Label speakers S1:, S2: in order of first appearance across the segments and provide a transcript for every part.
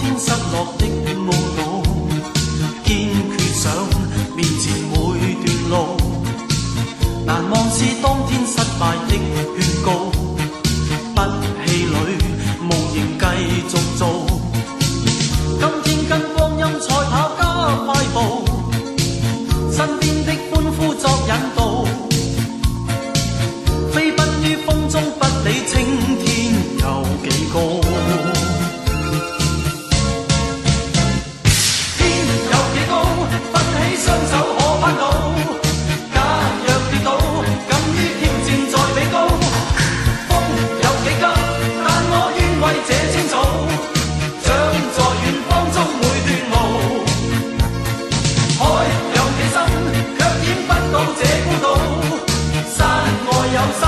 S1: 天失落的懊惱，堅決想面前每段路，難忘是當天失敗的勸告，不氣餒，夢仍繼續做。今天跟光陰賽跑加快步，身邊的歡呼作引導，飛奔於風中不理青天有幾高。雙手可攀到，假若跌倒，敢於挑戰再比高。風有幾急，但我願為這青草，長在遠方中每段路。海有幾深，卻淹不到這孤島。山外有山，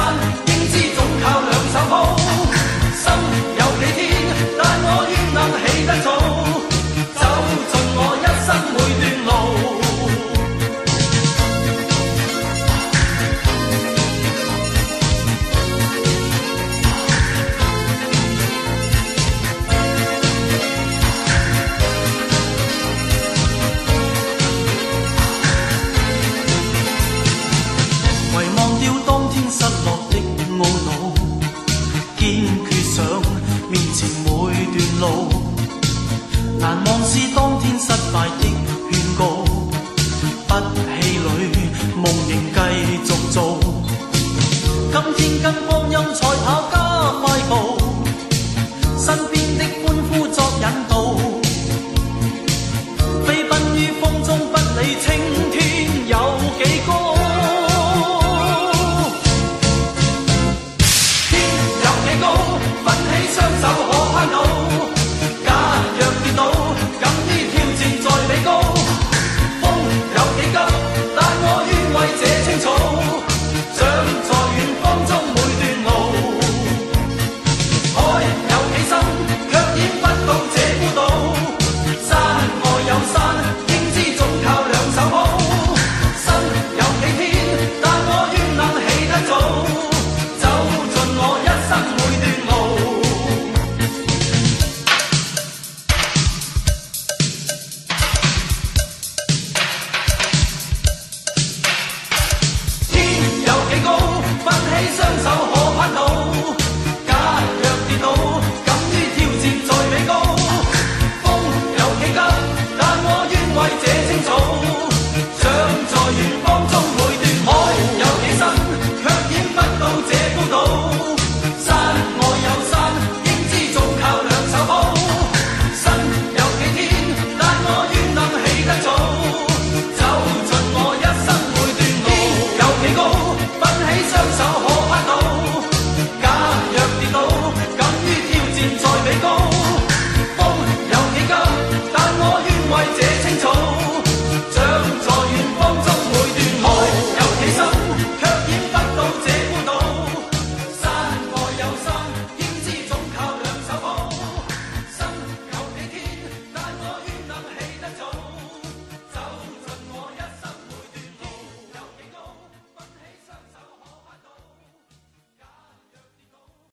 S1: 應知總靠兩手抱。心有幾天，但我願能起得早，走盡我一生每段路。失落的懊惱，堅決想面前每段路，難忘是當天失敗的勸告，不氣餒，夢仍繼續做。今天跟光陰賽跑加快步，身邊的歡呼作引導，飛奔於風中不理青天有幾高。雙手